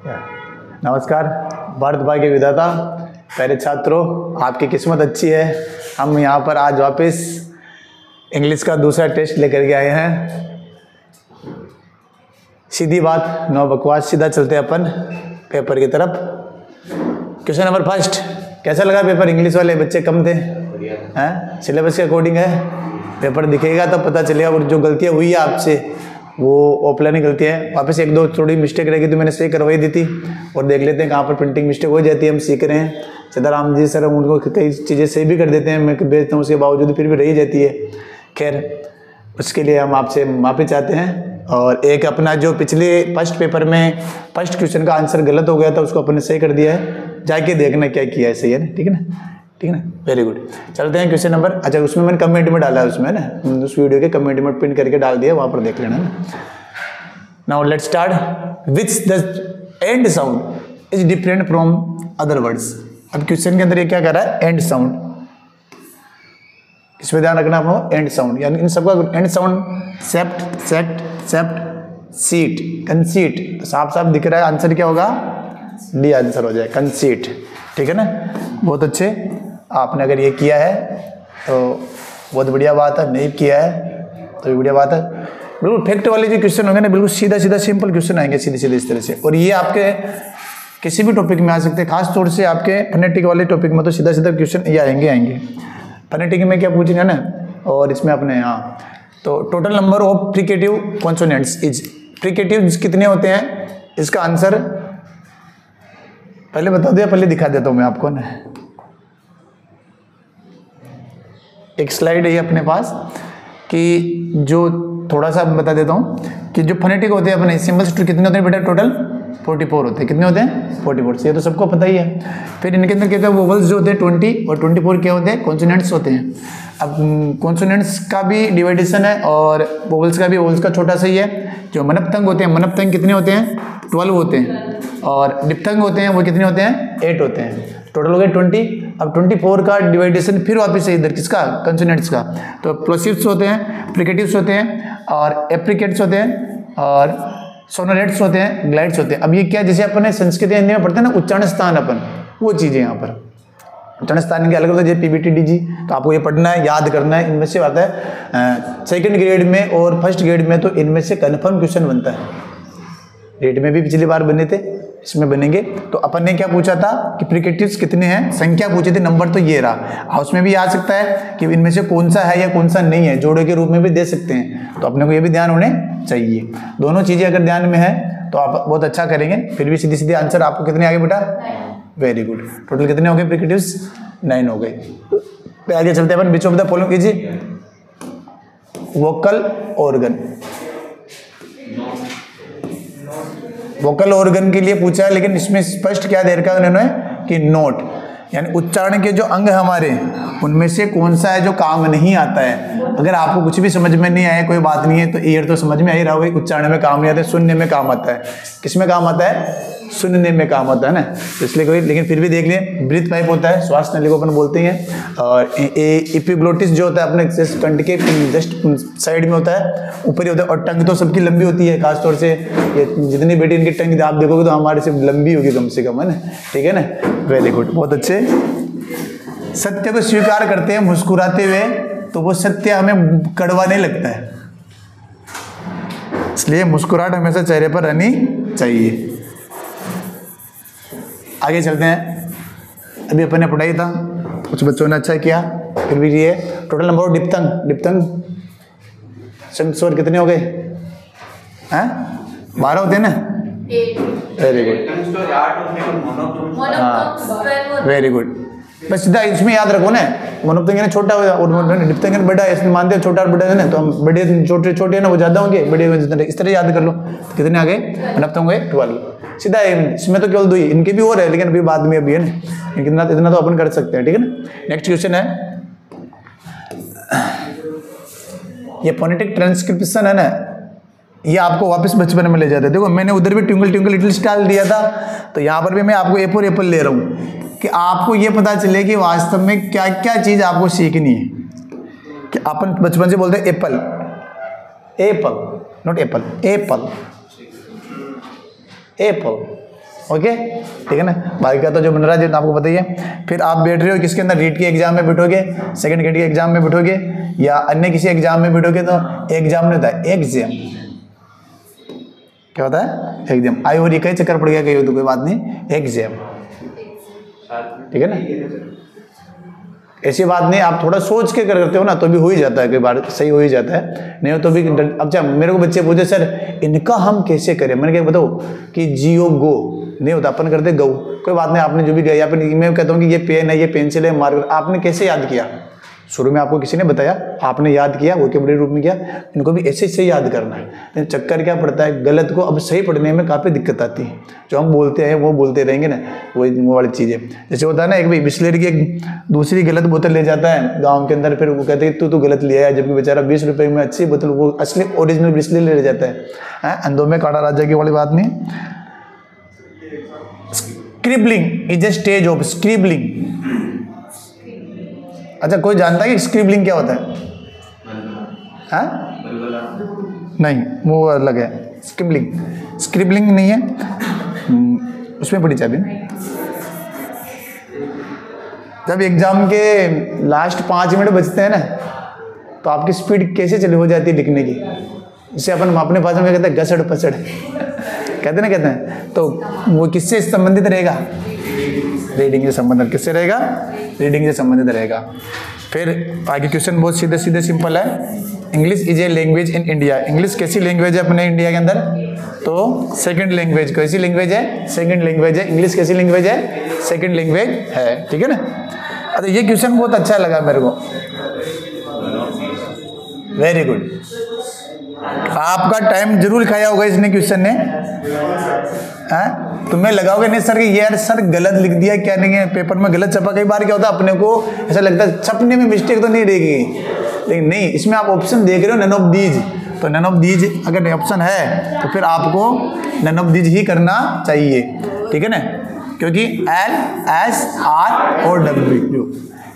नमस्कार भारत भाई के विधाता, प्यारे छात्रों, आपकी किस्मत अच्छी है। हम यहाँ पर आज वापस इंग्लिश का दूसरा टेस्ट लेकर के आए हैं। सीधी बात, नो बकवास, सीधा चलते हैं अपन पेपर की तरफ। क्वेश्चन नंबर फर्स्ट, कैसा लगा पेपर? इंग्लिश वाले बच्चे कम थे हैं, सिलेबस के अकॉर्डिंग है। पेपर दिखेगा तो पता चलेगा, और जो गलतियाँ हुई है आपसे वो ऑफलाइन ही गलती है। वापस एक दो थोड़ी मिस्टेक रहेगी तो मैंने सही करवाई दी थी, और देख लेते हैं कहाँ पर प्रिंटिंग मिस्टेक हो जाती है। हम सीख रहे हैं, सीताराम जी सर हम उनको कई चीज़ें सही भी कर देते हैं, मैं भेजता हूँ, उसके बावजूद फिर भी रही जाती है। खैर, उसके लिए हम आपसे माफ़ी चाहते हैं। और एक अपना जो पिछले फर्स्ट पेपर में फर्स्ट क्वेश्चन का आंसर गलत हो गया था, उसको अपन ने सही कर दिया है। जाके देखना क्या किया है, सही है ना? ठीक है ना? ठीक है ना? Very good. चलते हैं क्वेश्चन नंबर, अच्छा उसमें मैंने कमेंट में डाला है, उसमें ना उस वीडियो के कमेंट में पिन करके डाल दिया, वहाँ पर देख लेना ना। Now let's start. Which the end sound is different from other words. अब क्वेश्चन के अंदर ये क्या कर रहा है? End sound. इसमें ध्यान रखना आपको, एंड साउंड, यानी इन सबका end sound sept, sect, sept, seat, conceit. साफ साफ दिख रहा है, आंसर क्या होगा? डी आंसर हो जाए, कंसीट। ठीक है ना? बहुत अच्छे, आपने अगर ये किया है तो बहुत बढ़िया बात है, नहीं किया है तो भी बढ़िया बात है। बिल्कुल फैक्ट वाले जो क्वेश्चन होंगे ना, बिल्कुल सीधा सीधा सिंपल क्वेश्चन आएंगे, सीधे सीधे इस तरह से। और ये आपके किसी भी टॉपिक में आ सकते हैं, खास तौर से आपके फोनेटिक वाले टॉपिक में तो सीधा सीधा क्वेश्चन ये आएंगे। फोनेटिक में क्या पूछेंगे ना, और इसमें अपने यहाँ तो total number of fricative consonants is, fricative कितने होते हैं, इसका आंसर पहले बता दिया, पहले दिखा देता हूँ मैं आपको ना। एक स्लाइड है अपने पास कि जो थोड़ा सा बता देता हूँ कि जो फोनेटिक होते हैं अपने सिंबल्स कितने होते हैं बेटा? टोटल 44 होते हैं। कितने होते हैं? 44। ये तो सबको पता ही है। फिर इनके अंदर क्या होता है? वोवल्स जो होते हैं 20, और 24 क्या होते हैं? कॉन्सोनेंट्स होते हैं। अब कॉन्सोनेंट्स का भी डिवाइडेशन है और वोवल्स का भी, वोवल्स का छोटा सा ही है। जो मनपतंग होते हैं, मनपतंग कितने होते हैं? 12 होते हैं। और डिप्थंग होते हैं, वो कितने होते हैं? 8 होते हैं। टोटल हो गए 20। अब 24 का डिवाइडेशन फिर वापस है इधर, किसका? कंसोनेंट्स का। तो प्लोसिव्स होते हैं, फ्रिकेटिव्स होते हैं, और एप्रिकेट्स होते हैं, और सोनोलेट्स होते हैं, ग्लाइड्स होते हैं। अब ये क्या, जैसे अपन संस्कृत हिंदी में पढ़ते हैं ना उच्चारण स्थान, अपन वो चीज़ें यहाँ पर उच्चारण स्थान के अलग होता है, जैसे PBTDG। तो आपको ये पढ़ना है, याद करना है। इनमें से आता है सेकेंड ग्रेड में और फर्स्ट ग्रेड में, तो इनमें से कन्फर्म क्वेश्चन बनता है। ग्रेड में भी पिछली बार बने थे, इसमें बनेंगे। तो अपन ने क्या पूछा था कि फ्रिकेटिव्स कितने हैं, संख्या पूछे थे, नंबर तो ये रहा। उसमें भी आ सकता है कि इनमें से कौन सा है या कौन सा नहीं है, जोड़े के रूप में भी दे सकते हैं। तो अपने को ये भी ध्यान होने चाहिए। दोनों चीज़ें अगर ध्यान में है तो आप बहुत अच्छा करेंगे। फिर भी सीधी सीधी आंसर आपको कितने आगे बेटा? Very good. टोटल कितने हो गए फ्रिकेटिव्स? 9 हो गए। आगे चलते हैं अपन। Which of the following is vocal organ. Vocal organ के लिए पूछा है, लेकिन इसमें स्पष्ट क्या दे रखा है उन्होंने कि नोट, यानी उच्चारण के जो अंग हमारे, उनमें से कौन सा है जो काम नहीं आता है। अगर आपको कुछ भी समझ में नहीं आया, कोई बात नहीं है, तो ईयर तो समझ में आ ही रहा होगा। उच्चारण में काम नहीं आता है, सुनने में काम आता है। किस में काम आता है? सुनने में काम आता है ना। तो इसलिए कोई, लेकिन फिर भी देख लिए, ब्रीथ पाइप होता है, श्वास नली को अपन बोलते हैं। और एपिग्लोटिस जो होता है अपने जस्ट कंठ के जस्ट साइड में होता है, ऊपर ही होता है। और टंग तो सबकी लंबी होती है, खासतौर से ये जितनी बेटी इनकी टंग आप देखोगे तो हमारे से लंबी होगी कम से कम, है ना? ठीक है ना? वेरी गुड, बहुत अच्छे। सत्य को स्वीकार करते हैं मुस्कुराते हुए, तो वो सत्य हमें कड़वा नहीं लगता है, इसलिए मुस्कुराहट हमेशा चेहरे पर रहनी चाहिए। आगे चलते हैं। अभी अपन ने पढ़ाई था, कुछ बच्चों ने अच्छा किया, फिर भी ये टोटल नंबर ऑफ डिप्थंग, डिप्थंग स्वर कितने हो गए? हैं 12 होते हैं ना? वेरी गुड, हाँ वेरी गुड। बस सीधा इसमें याद रखो ना, मनोप्तंग है छोटा और डिप्थंग है बड़ा, इसमें मानते हो छोटा और बड़ा है ना, तो हम बड़े छोटे छोटे है ना वो ज्यादा होंगे, बड़े जितने, इस तरह याद कर लो। तो कितने आ गए? मनोप्तंग हुए 12। सीधा इसमें तो केवल 2 ही, इनके भी और है लेकिन अभी बाद में अभी है ना, इतना इतना तो अपन कर सकते हैं। ठीक है ना? नेक्स्ट क्वेश्चन है, ये फोनेटिक ट्रांसक्रिप्शन है ना, ये आपको वापस बचपन में ले जाता है। देखो मैंने उधर भी ट्विंकल ट्विंकल लिटिल स्टार दिया था, तो यहाँ पर भी मैं आपको ए फॉर एप्पल ले रहा हूँ कि आपको ये पता चले कि वास्तव में क्या क्या चीज़ आपको सीखनी है। कि अपन बचपन से बोलते हैं Apple, Apple not Apple, Apple Apple, okay, ठीक है ना। बाकी का तो जो बन रहा है जो आपको पता ही है। फिर आप बैठ रहे हो किसके अंदर, रीट के एग्जाम में बैठोगे, सेकंड ग्रेड के एग्जाम में बैठोगे, या अन्य किसी एग्जाम में बैठोगे, तो एग्जाम नहीं होता है, एग्जाम। क्या होता है, एग्जाम। आई और कई चक्कर पड़ गया कहीं हो तो कोई बात नहीं, एग्जाम, ठीक है ना। ऐसी बात नहीं, आप थोड़ा सोच के करते हो ना तो भी हो ही जाता है, कई बार सही हो ही जाता है, नहीं हो तो भी। अब जब मेरे को बच्चे पूछे सर इनका हम कैसे करें, मैंने क्या बताओ कि जियो गो नहीं होता, अपन करते गो। कोई बात नहीं, आपने जो भी गया, मैं कहता हूँ कि ये पेन है, ये पेंसिल है, मार्कर, आपने कैसे याद किया, शुरू में आपको किसी ने बताया, आपने याद किया, वोकैबुलरी रूप में किया, इनको भी ऐसे ही याद करना है। लेकिन चक्कर क्या पड़ता है, गलत को अब सही पढ़ने में काफ़ी दिक्कत आती है, जो हम बोलते हैं वो बोलते रहेंगे ना, वो वाली चीज़ें। जैसे होता है ना, एक भाई बिस्लेरी की एक दूसरी गलत बोतल ले जाता है गाँव के अंदर, फिर वो कहते हैं तू गलत लिया है, जबकि बेचारा 20 रुपये में अच्छी बोतल, वो असली ओरिजिनल बिस्लेरी ले जाता है। अंधों में कांटा राजा की वाली बात नहीं। Scribbling is a stage of scribbling. अच्छा, कोई जानता है कि स्क्रिबलिंग क्या होता है? हाँ, नहीं, वो अलग है। स्क्रिबलिंग नहीं है, उसमें बड़ी चाबी। जब एग्जाम के लास्ट 5 मिनट बचते हैं ना, तो आपकी स्पीड कैसे चली हो जाती है लिखने की, जिसे अपन अपने भाषा में कहते हैं घसड़ पसड़ कहते हैं। तो वो किससे संबंधित रहेगा, रीडिंग से संबंधित। किससे रहेगा, रीडिंग से संबंधित रहेगा। फिर आगे क्वेश्चन बहुत सीधे सिंपल है। English is a language in India. English कैसी लैंग्वेज है अपने इंडिया के अंदर, तो सेकंड लैंग्वेज। कैसी लैंग्वेज है, सेकंड लैंग्वेज है। इंग्लिश कैसी लैंग्वेज है, सेकंड लैंग्वेज है, ठीक है ना। अच्छा, ये क्वेश्चन बहुत अच्छा लगा मेरे को, वेरी गुड। आपका टाइम जरूर खाया होगा इसने, क्वेश्चन ने। तुम्हें लगाओगे नहीं सर कि यार सर गलत लिख दिया, क्या नहीं है पेपर में गलत छपा। कई बार क्या होता है, अपने को ऐसा लगता है छपने में मिस्टेक तो नहीं रहेगी, लेकिन नहीं, इसमें आप ऑप्शन देख रहे हो नन ऑफ दीज, तो नन ऑफ दीज अगर ऑप्शन है तो फिर आपको नन ऑफ दीज ही करना चाहिए, ठीक है ना। क्योंकि L, S, R और W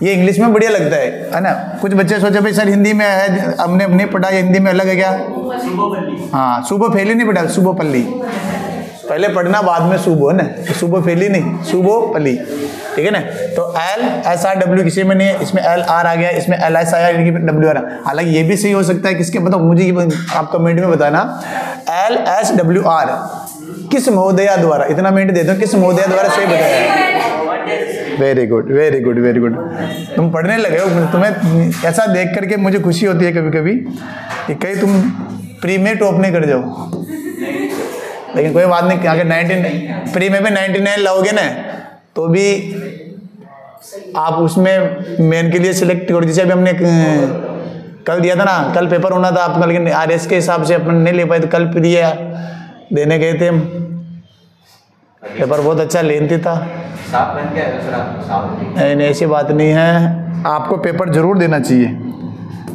ये इंग्लिश में बढ़िया लगता है ना। कुछ बच्चे सोचे भाई सर हिंदी में है, हमने नहीं पढ़ा, हिंदी में अलग है क्या। हाँ, सुबह फैली नहीं पढ़ा, सुबह पल्ली पहले पढ़ना, बाद में सुबह है ना, सुबह फैली नहीं, सुबह पल्ली, ठीक है ना। तो L, S, R, W किसी में नहीं है, इसमें L, R आ गया, इसमें L, S आया, W आ रहा। हालांकि ये भी सही हो सकता है, किसके मतलब मुझे आप कमेंट में बताना, L, S, W, R किस महोदया द्वारा, इतना मिनट दे दो, किस महोदया द्वारा सही बताया। Very good, very good, very good. तुम पढ़ने लगे हो, तुम्हें ऐसा देख करके मुझे खुशी होती है कभी कभी कि कहीं तुम प्री में टॉप नहीं कर जाओ। लेकिन कोई बात नहीं, अगर 99 प्री में भी 99 लाओगे ना, तो भी आप उसमें मेन के लिए सिलेक्ट करो। जैसे अभी हमने कल दिया था ना, कल पेपर होना था आपका, लेकिन RS के हिसाब से अपन नहीं ले पाए, तो कल दिया, देने गए थे, पेपर बहुत अच्छा लेंथी था। नहीं, ऐसी बात नहीं है, आपको पेपर जरूर देना चाहिए।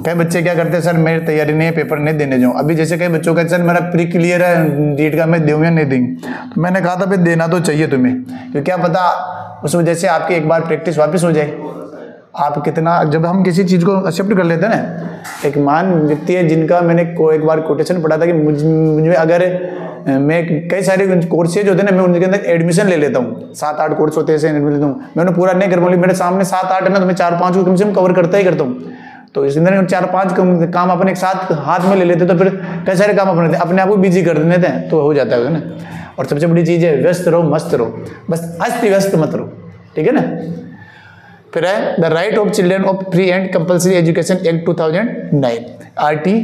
कई बच्चे क्या करते हैं, सर मेरी तैयारी नहीं है, पेपर नहीं देने जाऊँ। अभी जैसे कई बच्चों का सर मेरा प्री क्लियर है, नीट का मैं दूँ या नहीं दूँ, तो मैंने कहा था भाई देना तो चाहिए तुम्हें, क्योंकि क्या पता उस वजह से आपकी एक बार प्रैक्टिस वापस हो जाए। आप कितना, जब हम किसी चीज़ को एक्सेप्ट कर लेते हैं ना, एक मान व्यक्ति है जिनका मैंने एक बार कोटेशन पढ़ा था कि मुझे अगर मैं कई सारे कोर्सेज होते हैं ना, मैं उनके अंदर एडमिशन ले लेता हूँ, 7-8 कोर्स होते हैं, ऐसे एडमिशन लेता हूँ। मैं उन्हें पूरा नहीं कर पाऊँ, मेरे सामने 7-8 है ना, तो मैं 4-5 को कम से कम कवर करता ही करता हूँ। तो इस अंदर 4-5 काम अपन एक साथ हाथ में ले लेते, तो फिर कई सारे काम अपने आप को बिजी कर देते हैं, तो हो जाता है ना। और सबसे बड़ी चीज़ है व्यस्त रहो, मस्त रहो, बस अस्त व्यस्त मत रहो, ठीक है ना। फिर है the right of children of free and compulsory education act 2009 RTE।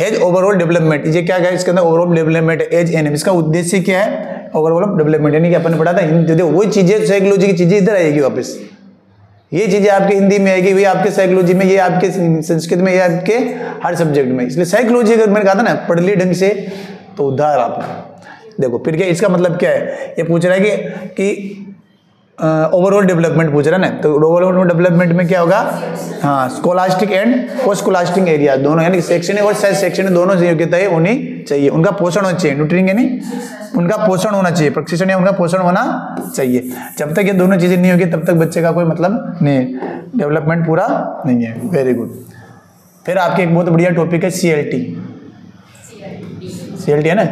As overall development, ये क्या है, इसके अंदर ओवरऑल डेवलपमेंट एज एन, इसका उद्देश्य क्या है, ओवरऑल डेवलपमेंट, यानी कि अपन ने पढ़ा था हिंदी, वही चीजें साइकोलॉजी की चीजें इधर आएगी वापस। ये चीजें आपके हिंदी में आएगी, वही आपके साइकोलॉजी में, ये आपके संस्कृत में, ये आपके हर सब्जेक्ट में। इसलिए साइकोलॉजी अगर मैंने कहा था ना पढ़ ली ढंग से तो उद्धार आपका। देखो फिर क्या इसका मतलब क्या है, ये पूछ रहा है कि ओवरऑल डेवलपमेंट पूछ रहा है ना, तो ओवरऑल डेवलपमेंट में क्या होगा, हाँ, scholastic and post scholastic area दोनों, यानी शैक्षणिक और सह शैक्षणिक दोनों योग्यताएं होनी चाहिए, उनका पोषण होना चाहिए, न्यूट्रिएंट यानी उनका पोषण होना चाहिए, प्रशिक्षण या उनका पोषण होना चाहिए। जब तक ये दोनों चीजें नहीं होगी तब तक बच्चे का कोई मतलब नहीं, डेवलपमेंट पूरा नहीं है। Very good. फिर आपके एक बहुत बढ़िया टॉपिक है CLT है ना।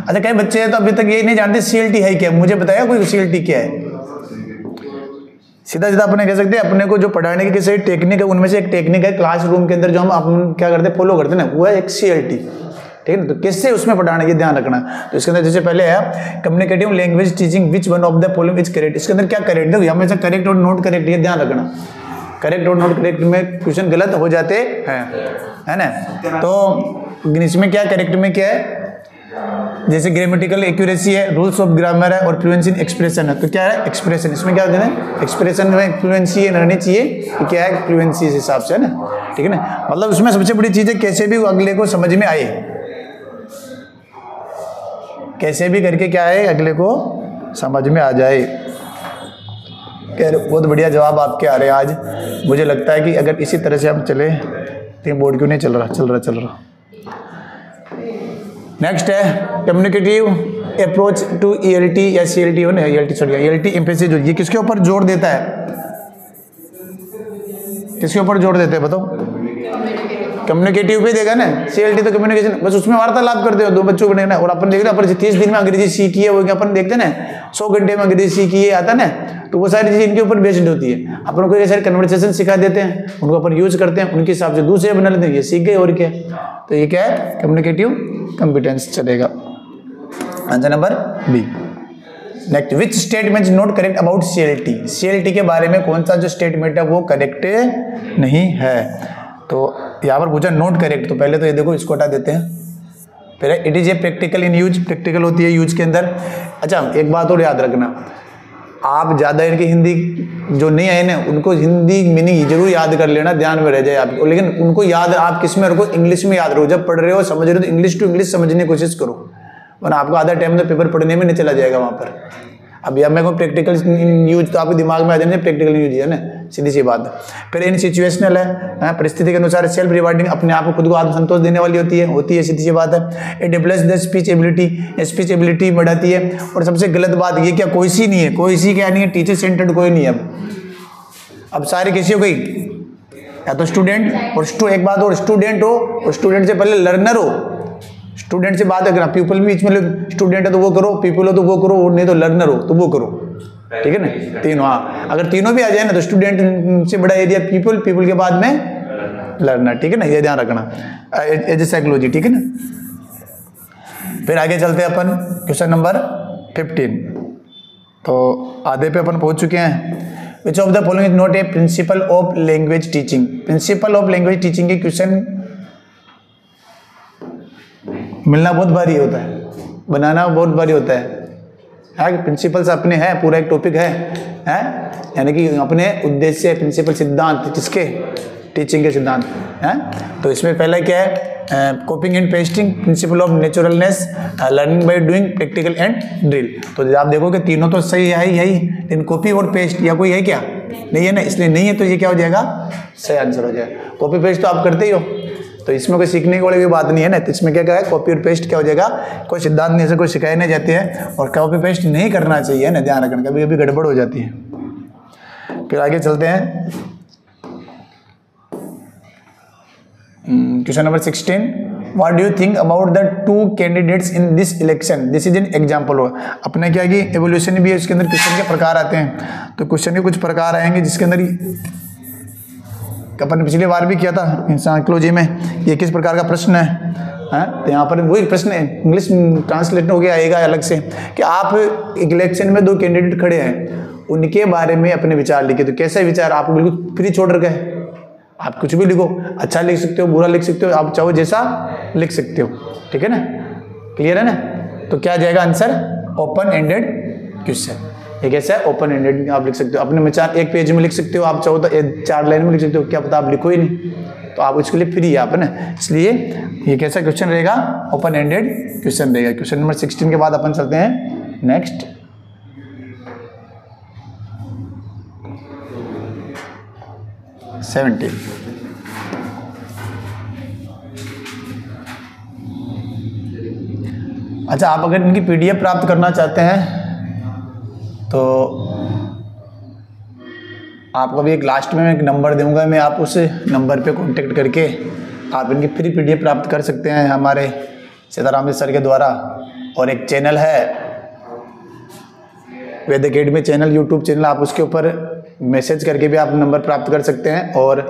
अच्छा कई बच्चे हैं तो अभी तक ये नहीं जानते CLT है क्या, मुझे बताया कोई CLT क्या है? सीधा सीधा अपने कह सकते हैं अपने को जो पढ़ाने की किसी टेक्निक है उनमें से एक टेक्निक है क्लासरूम के अंदर जो हम अपन क्या करते हैं फॉलो करते हैं ना, वो है एक CLT, ठीक है ना। तो किससे उसमें पढ़ाने की ध्यान रखना। तो इसके अंदर जैसे पहले है communicative language teaching which one of the following is correct. इसके अंदर क्या करेक्ट है, हमेशा करेक्ट और नॉट करेक्ट ये ध्यान रखना। करेक्ट और नॉट करेक्ट में क्वेश्चन गलत हो जाते हैं, है ना। तो इसमें क्या करेक्ट में क्या है, जैसे ग्रामेटिकल एक्यूरेसी है, रूल्स ऑफ ग्रामर है और फ्लुएंसी इन एक्सप्रेशन है। तो क्या है एक्सप्रेशन, इसमें क्या होता है एक्सप्रेशन में फ्लुएंसी रहनी चाहिए कि क्या है फ्लुएंसी इस हिसाब से, है ना, ठीक है ना। मतलब उसमें सबसे बड़ी चीज है कैसे भी अगले को समझ में आए, कैसे भी करके क्या है अगले को समझ में आ जाए। बहुत बढ़िया जवाब आपके आ रहे हैं आज। मुझे लगता है कि अगर इसी तरह से हम चले तो बोर्ड क्यों नहीं चल रहा। नेक्स्ट है कम्युनिकेटिव अप्रोच टू ELT या CLT हो ना, ELT एम्फेसिस ये किसके ऊपर जोर देता है, किसके ऊपर जोर देते हैं बताओ। कम्युनिकेटिव पे देगा ना, CLT तो कम्युनिकेशन, बस उसमें वार्तालाप करते हो दो बच्चों को ना। और अपन देख रहे अपन 30 दिन में अंग्रेजी सीखी है, वो क्या अपन देखते ना 100 घंटे में अंग्रेजी सीखी है आता ना, तो वो सारी चीजें इनके ऊपर बेस्ड होती है। अपन को ये सारे कन्वर्सेशन सिखा देते हैं, उनको अपन यूज करते हैं, उनके हिसाब से दूसरे बना लेते हैं, ये सीख गए और क्या। तो ये क्या है कम्युनिकेटिव कॉम्पिटेंस चलेगा। Answer number B. Next, which statement not correct about CLT के बारे में कौन सा जो स्टेटमेंट है वो करेक्ट नहीं है। तो यहाँ पर पूछा नॉट करेक्ट, तो पहले तो ये देखो इसको हटा देते हैं। फिर it is a practical in use, practical होती है यूज के अंदर। अच्छा एक बात और याद रखना, आप ज़्यादा इनकी हिंदी जो नहीं आए ना उनको हिंदी मीनिंग जरूर याद कर लेना, ध्यान में रह जाए आपको। लेकिन उनको याद आप किस में रखो, इंग्लिश में याद रखो। जब पढ़ रहे हो समझ रहे हो तो इंग्लिश टू इंग्लिश समझने की कोशिश करो, वरना आपको आधा टाइम तो पेपर पढ़ने में नहीं चला जाएगा वहाँ पर। अब या मैं को प्रैक्टिकल यूज तो आपके दिमाग में आ जाने प्रैक्टिकल यूज है ना, सीधी सी बात है। फिर इन सिचुएशनल है, परिस्थिति के अनुसार सेल्फ रिवार्डिंग, अपने आप को खुद को आत्मसंतोष देने वाली होती है सीधी सी बात है। It develops the speech ability बढ़ाती है। और सबसे गलत बात ये क्या कोई सी नहीं है, कोई सी क्या नहीं है, टीचर सेंटर्ड कोई नहीं है। अब सारे किसी हो गई, या तो स्टूडेंट और एक बात और स्टूडेंट हो और स्टूडेंट से पहले लर्नर हो। स्टूडेंट से बात करना, पीपल बीच में स्टूडेंट है तो वो करो, पीपल हो तो वो करो, नहीं तो लर्नर हो तो वो करो, ठीक है ना। तीनों, हाँ अगर तीनों भी आ जाए ना तो स्टूडेंट से बड़ा एरिया पीपल के बाद में लर्नर, ठीक है ना, ये ध्यान रखना एज ए साइकोलॉजी, ठीक है ना। फिर आगे चलते हैं अपन क्वेश्चन नंबर 15। तो आधे पे अपन पहुंच चुके हैं। विच of the following is not a principle of language teaching. Principle of language teaching के क्वेश्चन मिलना बहुत भारी होता है, बनाना बहुत भारी होता है। प्रिंसिपल्स अपने हैं, पूरा एक टॉपिक है यानी कि अपने उद्देश्य प्रिंसिपल सिद्धांत किसके, टीचिंग के सिद्धांत हैं। तो इसमें पहला क्या है कॉपिंग and pasting, principle of naturalness, learning by doing, practical and drill. तो आप देखोगे तीनों तो सही है यही, लेकिन कॉपी और पेस्ट या कोई है क्या, नहीं है ना, इसलिए नहीं है तो ये क्या हो जाएगा सही आंसर हो जाएगा। कॉपी पेस्ट तो आप करते ही हो, तो इसमें कोई सीखने वाली बात नहीं है ना। तो इसमें क्या है कॉपी और पेस्ट क्या हो जाएगा, कोई सिद्धांत नहीं, ऐसे कोई सिखाए नहीं जाते हैं और कॉपी पेस्ट नहीं करना चाहिए ना, ध्यान रखना, कभी कभी गड़बड़ हो जाती है। फिर आगे चलते हैं question number 16। What do you think about the 2 candidates in this election, this is an example. हो अपने क्या कि एवोल्यूशन भी है, उसके अंदर क्वेश्चन के प्रकार आते हैं। तो क्वेश्चन के कुछ प्रकार आएंगे जिसके अंदर अपन ने पिछली बार भी किया था साइकोलॉजी में, ये किस प्रकार का प्रश्न है। तो यहाँ पर वही प्रश्न है, इंग्लिश ट्रांसलेट हो गया आएगा अलग से कि आप इलेक्शन में 2 कैंडिडेट खड़े हैं, उनके बारे में अपने विचार लिखे। तो कैसे विचार, आपको बिल्कुल फ्री छोड़ रखा है, आप कुछ भी लिखो, अच्छा लिख सकते हो, बुरा लिख सकते हो, आप चाहो जैसा लिख सकते हो, ठीक है ना, क्लियर है ना। तो क्या जाएगा आंसर, ओपन एंडेड क्वेश्चन। ये कैसा है, ओपन एंडेड आप लिख सकते हो, अपने विचार एक पेज में लिख सकते हो, आप चाहो तो 4 लाइन में लिख सकते हो, क्या पता आप लिखो ही नहीं, तो आप उसके लिए फ्री है आप, है ना। इसलिए ये कैसा क्वेश्चन रहेगा, ओपन एंडेड क्वेश्चन रहेगा। क्वेश्चन नंबर 16 के बाद अपन चलते हैं नेक्स्ट। अच्छा, आप अगर इनकी PDF प्राप्त करना चाहते हैं तो आपको भी एक लास्ट में मैं एक नंबर दूंगा, मैं आप उस नंबर पे कांटेक्ट करके आप इनकी फ्री PDF प्राप्त कर सकते हैं हमारे सीताराम सर के द्वारा। और एक चैनल है वेद अकेडमी चैनल, यूट्यूब चैनल, आप उसके ऊपर मैसेज करके भी आप नंबर प्राप्त कर सकते हैं। और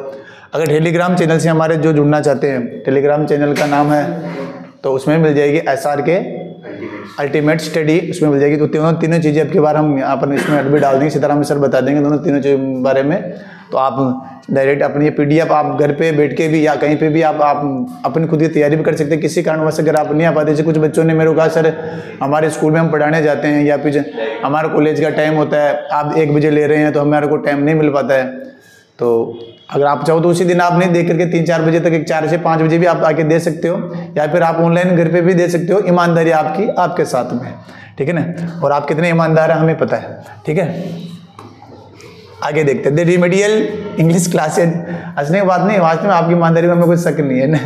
अगर टेलीग्राम चैनल से हमारे जो जुड़ना चाहते हैं, टेलीग्राम चैनल का नाम है, तो उसमें मिल जाएगी SRK अल्टीमेट स्टडी, उसमें मिल जाएगी। तो तीनों चीज़ें अब के बार हम यहाँ पर इसमें अभी डाल देंगे, सीताराम सर बता देंगे दोनों तीनों चीज़ों के बारे में। तो आप डायरेक्ट अपनी ये PDF आप घर पे बैठ के भी या कहीं पे भी आप अपनी खुद की तैयारी भी कर सकते हैं। किसी कारणवश अगर आप नहीं आ पाते, जैसे कुछ बच्चों ने मेरे को कहा सर हमारे स्कूल में हम पढ़ाने जाते हैं या फिर हमारा कॉलेज का टाइम होता है, आप 1 बजे ले रहे हैं तो हमारे को टाइम नहीं मिल पाता है। तो अगर आप चाहो तो उसी दिन आप नहीं दे करके 3-4 बजे तक, 4 से 5 बजे भी आप आके दे सकते हो, या फिर आप ऑनलाइन घर पे भी दे सकते हो। ईमानदारी आपकी आपके साथ में, ठीक है ना। और आप कितने ईमानदार हैं हमें पता है, ठीक है। आगे देखते हैं। द रिमेडियल इंग्लिश क्लासेज, हंसने की बात नहीं, वास्तव में आपकी ईमानदारी में हमें कुछ शक नहीं है ना।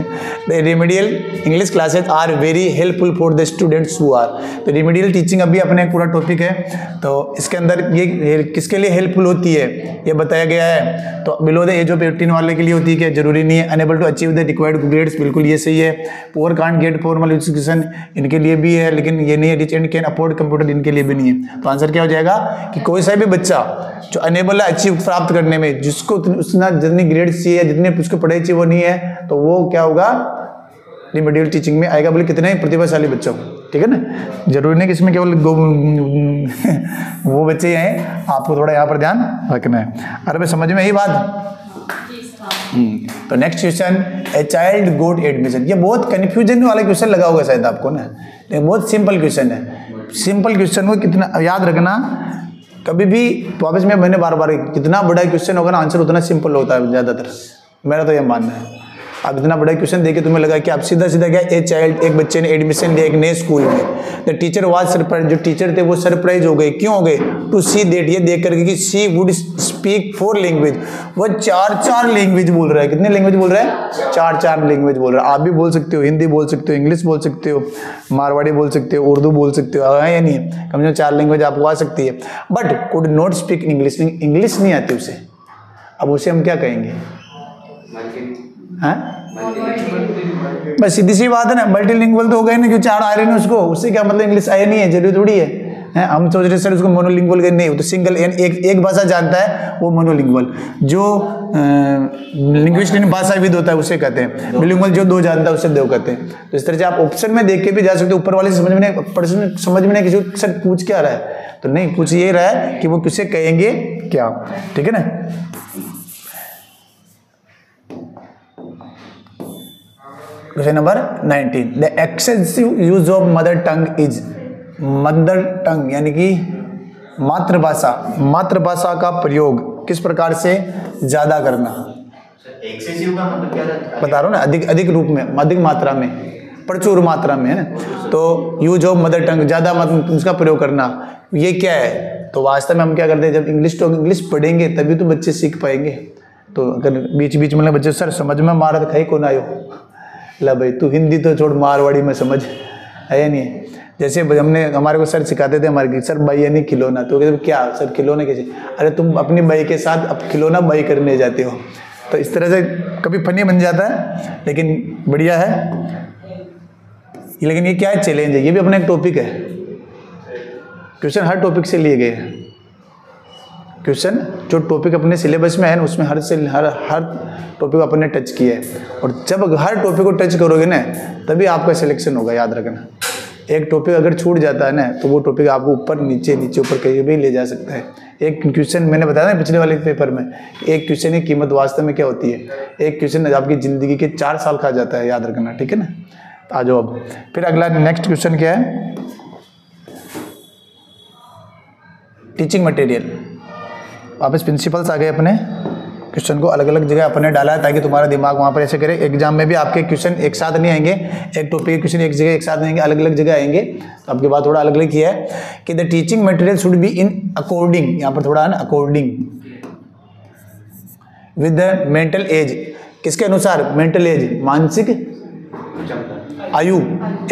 The remedial English classes are very helpful for the students who are. तो रिमेडियल टीचिंग अभी अपने एक पूरा टॉपिक है, तो इसके अंदर ये किसके लिए हेल्पफुल होती है ये बताया गया है। तो बिलो द एज ऑफ 18 वाले के लिए होती है, क्या जरूरी नहीं है। Unable to achieve the required grades, बिल्कुल ये सही है। Poor can't get formal education, इनके लिए भी है, लेकिन ये नहीं है। Rich and can afford computer, इनके लिए भी नहीं है। तो आंसर क्या हो जाएगा कि कोई सा भी बच्चा जो अनेबल अचीव प्राप्त करने में, जिसको उतना जितनी ग्रेड्स चाहिए, जितने उसको पढ़ाई चाहिए वो नहीं है, तो वो क्या होगा रिमेडियल टीचिंग में आएगा। बोले कितने प्रतिभाशाली बच्चों, ठीक है ना। जरूरी नहीं कि इसमें केवल वो बच्चे हैं, आपको थोड़ा यहाँ पर ध्यान रखना है। अरे भाई समझ में यही बात। तो next question, a child got admission. ये बहुत कंफ्यूजन वाला क्वेश्चन लगा होगा शायद आपको ना, लेकिन बहुत सिंपल क्वेश्चन है। सिंपल क्वेश्चन को कितना याद रखना, कभी भी वापस में मैंने बार बार, जितना बड़ा क्वेश्चन होगा ना आंसर उतना सिंपल होता है ज़्यादातर, मेरा तो ये मानना है। अब इतना बड़ा क्वेश्चन देके तुम्हें लगा कि आप सीधा सीधा क्या, ए चाइल्ड, एक बच्चे ने एडमिशन लिया एक नए स्कूल में। द टीचर वाज सरप्राइज, जो टीचर थे वो सरप्राइज हो गए। क्यों हो गए? टू सी दैट, ये देख करके कि सी वुड स्पीक 4 लैंग्वेज, वो 4 लैंग्वेज बोल रहा है। कितने लैंग्वेज बोल रहा है? 4 लैंग्वेज बोल रहा है। आप भी बोल सकते हो, हिंदी बोल सकते हो, इंग्लिश बोल सकते हो, मारवाड़ी बोल सकते हो, उर्दू बोल सकते हो, है या नहीं है? कम से कम 4 लैंग्वेज आपको आ सकती है। But could not speak English, English नहीं आती उसे। अब उसे हम क्या कहेंगे? हाँ बस सीधी सी बात है ना, मल्टीलिंगुअल तो हो गए ना, जो 4 आ रहे हैं उसको, उससे क्या मतलब इंग्लिश आए नहीं है, जरूरी थोड़ी है। हम सोच रहे सर उसको मोनोलिंगुअल नहीं, वो तो सिंगल एक भाषा जानता है वो मोनोलिंगुअल। जो लिंग्विस्टिक भाषाविद होता है उसे कहते हैं बिलिंगुअल, जो 2 जानता है उसे 2 कहते हैं। तो इस तरह से आप ऑप्शन में देख के भी जा सकते हो। ऊपर वाले से समझ में प्रश्न समझ में नहीं किसी सर पूछ क्या रहा है, तो नहीं पूछ ये रहा है कि वो किसे कहेंगे क्या, ठीक है ना। Question number 19, the excessive use of mother tongue is, mother tongue यानी कि मातृभाषा का प्रयोग किस प्रकार से ज्यादा करना। एक्सेसिव का मतलब क्या रहता है? बता रहा हूँ ना, अधिक रूप में, अधिक मात्रा में, प्रचुर मात्रा में, है ना। तो यूज ऑफ मदर टंग, ज्यादा उसका प्रयोग करना, ये क्या है? तो वास्तव में हम क्या करते हैं, जब इंग्लिश पढ़ेंगे तभी तो बच्चे सीख पाएंगे। तो अगर बीच बीच में बच्चे सर समझ में मारा तो कहीं कौन आयो, ला भाई तू हिंदी तो छोड़, मारवाड़ी में समझ, है या नहीं? जैसे हमने, हमारे को सर सिखाते थे हमारे, सर बाई यानी खिलौना, तो कहते क्या सर खिलौना कैसे? अरे तुम अपनी बाई के साथ अब खिलौना बाई करने जाते हो। तो इस तरह से कभी फनी बन जाता है, लेकिन बढ़िया है। लेकिन ये क्या है, चैलेंज है, ये भी अपना एक टॉपिक है। क्वेश्चन हर टॉपिक से लिए गए हैं। क्वेश्चन जो टॉपिक अपने सिलेबस में है ना, उसमें हर टॉपिक अपने ने टच किया है। और जब हर टॉपिक को टच करोगे ना तभी आपका सिलेक्शन होगा, याद रखना। एक टॉपिक अगर छूट जाता है ना तो वो टॉपिक आपको ऊपर नीचे ऊपर कहीं भी ले जा सकता है। एक क्वेश्चन मैंने बताया ना पिछले वाले पेपर में, एक क्वेश्चन की कीमत वास्तव में क्या होती है। एक क्वेश्चन आपकी जिंदगी के 4 साल खा जाता है, याद रखना, ठीक है ना। आ जाओ अब फिर अगला नेक्स्ट क्वेश्चन क्या है, टीचिंग मटेरियल। वापस प्रिंसिपल्स आ गए अपने, क्वेश्चन को अलग अलग जगह अपने डाला है ताकि तुम्हारा दिमाग वहाँ पर ऐसे करे। एग्जाम में भी आपके क्वेश्चन एक साथ नहीं आएंगे, एक टॉपिक के क्वेश्चन एक जगह एक साथ नहीं आएंगे, अलग अलग जगह आएंगे। तो आपके बात थोड़ा अलग अलग किया है कि the teaching material should be in according, यहाँ पर थोड़ा है ना, according with the mental as. किसके अनुसार? मेंटल एज, मानसिक आयु,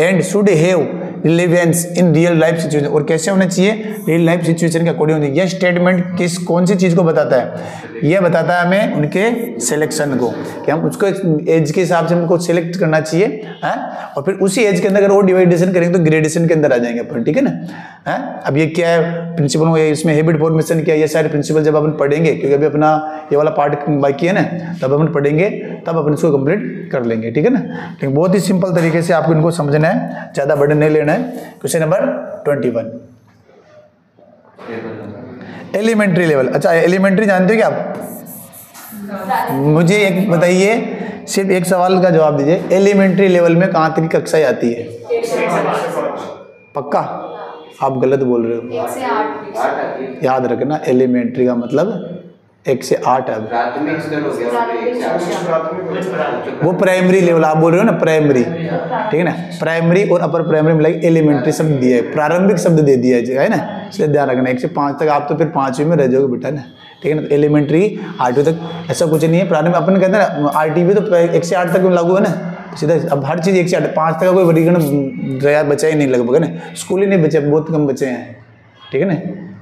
and should have relevance in real life situation, और कैसे होना चाहिए, रियल लाइफ सिचुएशन के अकॉर्डिंग होनी। यह स्टेटमेंट कौन सी चीज़ को बताता है, यह बताता है हमें उनके सिलेक्शन को, कि हम उसको एज के हिसाब से हमको सिलेक्ट करना चाहिए है, और फिर उसी एज के अंदर अगर वो डिवाइडेशन करेंगे तो ग्रेडेशन के अंदर आ जाएंगे अपन, ठीक है ना है। अब ये क्या है प्रिंसिपल हो, इसमें हैबिट फॉर्मेशन क्या है, ये सारे प्रिंसिपल जब अपन पढ़ेंगे, क्योंकि अभी अपना ये वाला पार्ट बाकी है ना, तब अपन पढ़ेंगे, तब अपन इसको कंप्लीट कर लेंगे, ठीक है ना। लेकिन बहुत ही सिंपल तरीके से आपको इनको समझना है, ज़्यादा बर्डन नहीं लेना है। Question number 21, elementary level. अच्छा एलिमेंट्री जानते हो क्या आप? मुझे एक बताइए, सिर्फ एक सवाल का जवाब दीजिए, एलिमेंट्री लेवल में कहाँ तक की कक्षाएं आती है? पक्का? आप गलत बोल रहे हो, 1 से 8 याद रखना एलिमेंट्री का मतलब 1 से 8 है। वो प्राइमरी लेवल आप बोल रहे हो ना, प्राइमरी, ठीक है ना, प्राइमरी और अपर प्राइमरी मिलाकर एलिमेंट्री शब्द दिया है, प्रारंभिक शब्द दे दिया है ना, इसलिए ध्यान रखना 1 से 5 तक आप तो फिर 5वीं में रह जाओगे बेटा ना, ठीक है ना। तो एलिमेंट्री 8वीं तक ऐसा कुछ नहीं है, प्रारंभिक अपन कहते हैं ना आरटीवी तो 1 से 8 तक लागू है ना, सीधा अब हर चीज़ 1 से 8, 5 तक का कोई वर्गीकरण बचा ही नहीं लगभग है ना, स्कूल ही नहीं बचे, बहुत कम बचे हैं, ठीक है ना,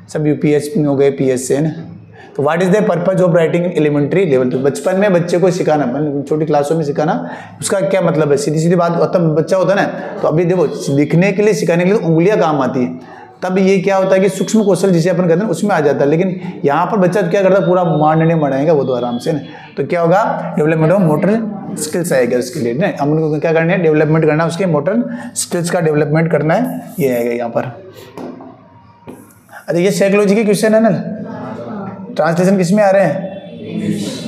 सब यूपीएस हो गए, पीएस से है ना। तो what is the purpose of writing in elementary level? तो बचपन में बच्चे को सिखाना, छोटी क्लासों में सिखाना, उसका क्या मतलब है, सीधी सीधी बात, तब बच्चा होता है ना, तो अभी देखो लिखने के लिए सिखाने के लिए उंगलियां काम आती है, तब ये क्या होता है कि सूक्ष्म कौशल जिसे अपन कहते हैं उसमें आ जाता है। लेकिन यहाँ पर बच्चा क्या करता है, पूरा मारने मढ़ाएगा वो तो आराम से ना, तो क्या होगा, डेवलपमेंट ऑफ मोटर स्किल्स आएगा उसके लिए ना, हम उनको क्या करना है, डेवलपमेंट करना है, उसके मोटर स्किल्स का डेवलपमेंट करना है, ये आएगा यहाँ पर। अरे ये साइकोलॉजी के क्वेश्चन है ना, ट्रांसलेशन किस में आ रहे हैं,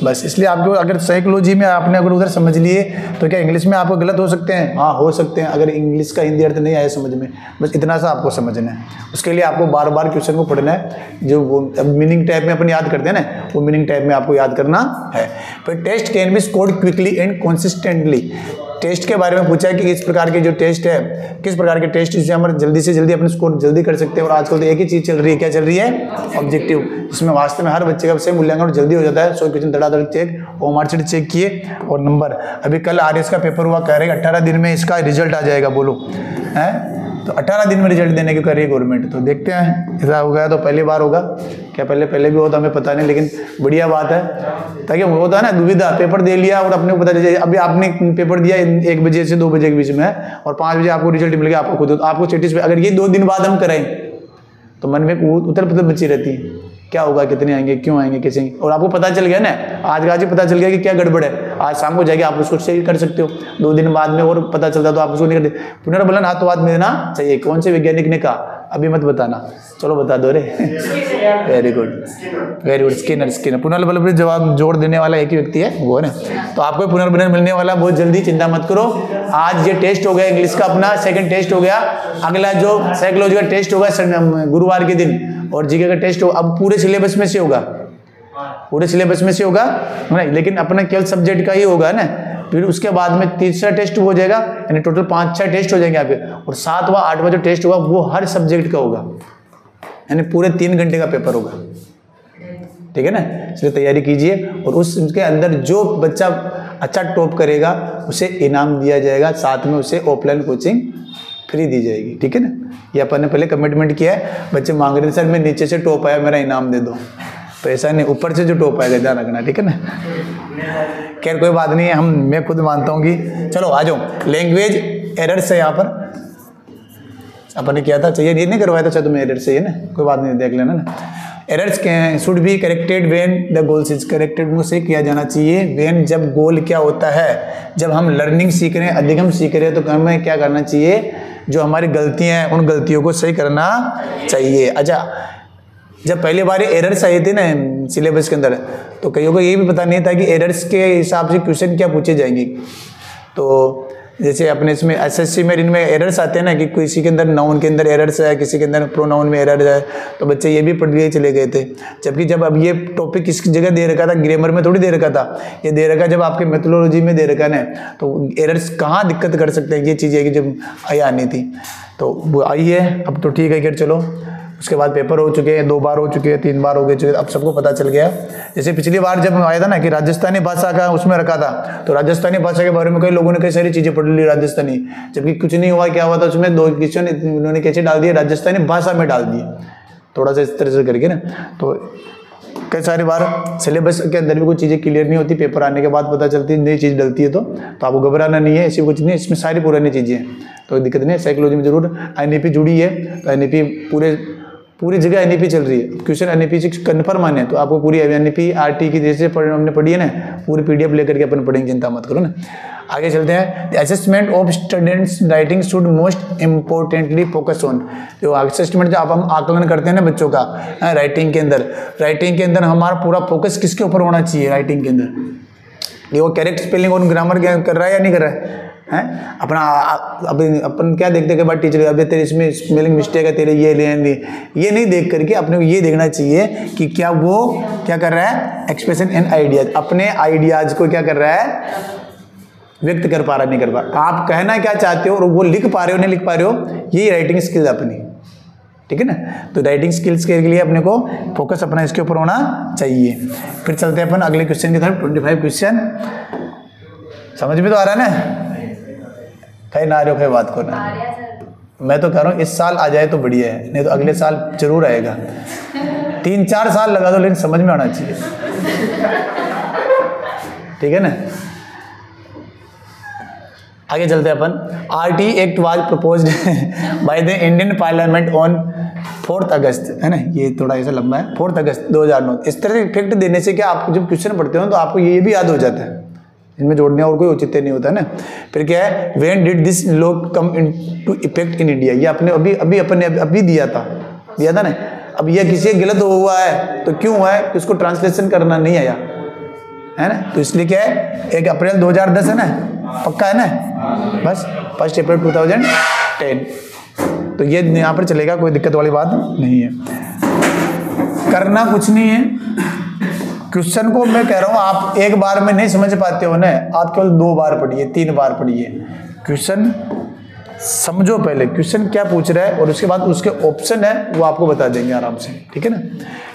बस इसलिए आपको अगर साइकोलॉजी में आपने अगर उधर समझ लिए तो क्या इंग्लिश में आपको गलत हो सकते हैं? हाँ हो सकते हैं, अगर इंग्लिश का हिंदी अर्थ नहीं आया समझ में, बस इतना सा आपको समझना है। उसके लिए आपको बार बार क्वेश्चन को पढ़ना है, जो वो मीनिंग टाइप में अपन याद करते हैं ना, वो मीनिंग टाइप में आपको याद करना है। फिर test can be scored quickly and consistently, test के बारे में पूछा है कि इस प्रकार के जो टेस्ट है, किस प्रकार के टेस्ट जिससे हम जल्दी से जल्दी अपने स्कोर जल्दी कर सकते हैं। और आजकल तो एक ही चीज़ चल रही है, क्या चल रही है, ऑब्जेक्टिव, जिसमें वास्तव में हर बच्चे का सही मूल्यांकन जल्दी हो जाता है। 100 क्वेश्चन धड़ाधड़ चेक, ओमार सीट चेक किए और नंबर। अभी कल आरएस का पेपर हुआ, कह रहे हैं 18 दिन में इसका रिजल्ट आ जाएगा, बोलो है, तो 18 दिन में रिजल्ट देने की कर रही है गवर्नमेंट। तो देखते हैं ऐसा हो गया तो पहली बार होगा क्या, पहले भी होता हमें पता नहीं, लेकिन बढ़िया बात है, ताकि वो होता है ना दुविधा, पेपर दे लिया और अपने को पता चल जाए। अभी आपने पेपर दिया 1 बजे से 2 बजे के बीच में और 5 बजे आपको रिजल्ट मिल गया, आपको खुद आपको स्टेटस पे, अगर ये 2 दिन बाद हम करें तो मन में उथल पुथल बची रहती है, क्या होगा, कितने आएंगे, क्यों आएंगे, कैसे, और आपको पता चल गया ना, आज ही पता चल गया कि क्या गड़बड़ है, आज शाम को जाके आप उसको सही कर सकते हो। 2 दिन बाद में और पता चलता तो आप उसको नहीं करते। पुनर्बलन हाथों हाथ में देना चाहिए, कौन से वैज्ञानिक ने कहा, अभी मत बताना, चलो बता दो रे। Very good Skinner. पुनर्बलन पर जवाब जोड़ देने वाला एक ही व्यक्ति है, वो है ना, तो आपको पुनर्बलन मिलने वाला बहुत जल्दी, चिंता मत करो। आज ये टेस्ट हो गया इंग्लिश का, अपना सेकंड टेस्ट हो गया, अगला जो साइकोलॉजी का टेस्ट होगा गुरुवार के दिन, और जीके का टेस्ट होगा। अब पूरे सिलेबस में से होगा, पूरे सिलेबस में से होगा, लेकिन अपना केवल सब्जेक्ट का ही होगा ना। फिर उसके बाद में तीसरा टेस्ट हो जाएगा, यानी टोटल 5-6 टेस्ट हो जाएंगे यहाँ पे, और 7वां 8वां जो टेस्ट होगा वो हर सब्जेक्ट का होगा, यानी पूरे 3 घंटे का पेपर होगा, ठीक है ना। इसलिए तैयारी कीजिए, और उसके अंदर जो बच्चा अच्छा टॉप करेगा उसे इनाम दिया जाएगा, साथ में उसे ऑफलाइन कोचिंग फ्री दी जाएगी, ठीक है ना। ये अपन ने पहले कमिटमेंट किया है, बच्चे मांग रहे थे सर मैं नीचे से टॉप आया मेरा इनाम दे दो, तो ऐसा नहीं, ऊपर से जो टॉप आएगा ध्यान रखना, ठीक है ना। खैर कोई बात नहीं है, मैं खुद मानता हूँ कि चलो आ जाओ। लैंग्वेज एरर्स है यहाँ पर, अपन ने किया था, चाहिए ये नहीं करवाया था, अच्छा तुम्हें एरर्स चाहिए ना, कोई बात नहीं, देख लेना ना। Errors should be corrected when the goals is corrected, उसे किया जाना चाहिए व्हेन, जब गोल क्या होता है, जब हम लर्निंग सीख रहे हैं, अधिगम सीख रहे हैं, तो हमें क्या करना चाहिए, जो हमारी गलतियां हैं उन गलतियों को सही करना चाहिए। अच्छा, जब पहली बार एरर्स आए थे ना सिलेबस के अंदर, तो कईयों को ये भी पता नहीं था कि एरर्स के हिसाब से क्वेश्चन क्या पूछे जाएंगे। तो जैसे अपने इसमें एसएससी में इनमें एरर्स आते हैं ना, कि किसी के अंदर नाउन के अंदर एरर्स है, किसी के अंदर प्रोनाउन में एरर है, तो बच्चे ये भी पढ़ के चले गए थे। जबकि जब अब ये टॉपिक किस जगह दे रखा था, ग्रामर में थोड़ी दे रखा था, ये दे रखा जब आपके मेथोडोलॉजी में दे रखा है, तो एरर्स कहाँ दिक्कत कर सकते हैं, ये चीज़ है कि जब आई आनी थी, तो वो आई है अब तो ठीक है। खैर चलो, उसके बाद पेपर हो चुके हैं, 2 बार हो चुके हैं, 3 बार हो गए, अब सबको पता चल गया। जैसे पिछली बार जब आया था ना कि राजस्थानी भाषा का उसमें रखा था, तो राजस्थानी भाषा के बारे में कई लोगों ने कई सारी चीज़ें पढ़ ली राजस्थानी, जबकि कुछ नहीं हुआ। क्या हुआ था उसमें 2 क्वेश्चन उन्होंने कैसे डाल दिए, राजस्थानी भाषा में डाल दिए, थोड़ा सा इस तरह से करके ना। तो कई सारी बार सिलेबस के अंदर भी कुछ चीज़ें क्लियर नहीं होती, पेपर आने के बाद पता चलती है, नई चीज़ डलती है। तो आपको घबराना नहीं है, ऐसी कुछ नहीं, इसमें सारी पुरानी चीज़ें हैं, तो दिक्कत नहीं है। साइकोलॉजी में जरूर एनईपी जुड़ी है, तो एनईपी पूरी जगह एनईपी चल रही है। क्वेश्चन एनईपी से कन्फर्म आने, तो आपको पूरी एनईपी आरटी की जैसे हमने पढ़ी है ना, पूरी पीडीएफ लेकर के अपन पढ़ेंगे, चिंता मत करो ना। आगे चलते हैं। Assessment of students writing should most importantly focus on, जो असेसमेंट जो हम आकलन करते हैं ना बच्चों का राइटिंग के अंदर हमारा पूरा फोकस किसके ऊपर होना चाहिए राइटिंग के अंदर, ये वो करेक्ट स्पेलिंग और ग्रामर कर रहा है या नहीं कर रहा है। अपना अपन क्या देखते के बाद टीचर अब तेरे इसमें स्पेलिंग मिस्टेक है, तेरे ये ये नहीं देख करके अपने को ये देखना चाहिए कि क्या वो क्या कर रहा है, एक्सप्रेशन एंड आइडियाज, अपने आइडियाज को क्या कर रहा है, व्यक्त कर पा रहा नहीं कर पा रहा, आप कहना क्या चाहते हो और वो लिख पा रहे हो नहीं लिख पा रहे हो, यही राइटिंग स्किल्स अपनी, ठीक है ना। तो राइटिंग स्किल्स के लिए अपने को फोकस अपना इसके ऊपर होना चाहिए। फिर चलते हैं अपन अगले क्वेश्चन की तरफ। 25 क्वेश्चन समझ में तो आ रहा है ना, कहीं ना रहे हो कहीं बात करना, मैं तो कह रहा हूँ इस साल आ जाए तो बढ़िया है, नहीं तो अगले साल जरूर आएगा। 3-4 साल लगा दो लेकिन समझ में आना चाहिए, ठीक है ना। आगे चलते हैं अपन। RT act was proposed by the Indian parliament on 4 अगस्त, है ना, ये थोड़ा ऐसा लंबा है, 4 अगस्त 2009। इस तरह से इफेक्ट देने से क्या आपको जब क्वेश्चन पढ़ते हो तो आपको ये भी याद हो जाता है, इनमें जोड़ने और कोई औचित्य नहीं होता है ना। फिर क्या है, when did this law come into effect in India, ये अपने अभी दिया था ना। अब ये किसी गलत हुआ है तो क्यों हुआ है कि उसको ट्रांसलेशन करना नहीं आया, है ना, तो इसलिए क्या है 1 अप्रैल 2010 है ना, पक्का है ना, बस 1 अप्रैल 2010, तो ये यहाँ पर चलेगा, कोई दिक्कत वाली बात नहीं है। करना कुछ नहीं है, क्वेश्चन को मैं कह रहा हूँ आप एक बार में नहीं समझ पाते हो ना, आप केवल 2 बार पढ़िए, 3 बार पढ़िए, क्वेश्चन समझो पहले क्वेश्चन क्या पूछ रहा है और उसके बाद उसके ऑप्शन है वो आपको बता देंगे आराम से, ठीक है ना।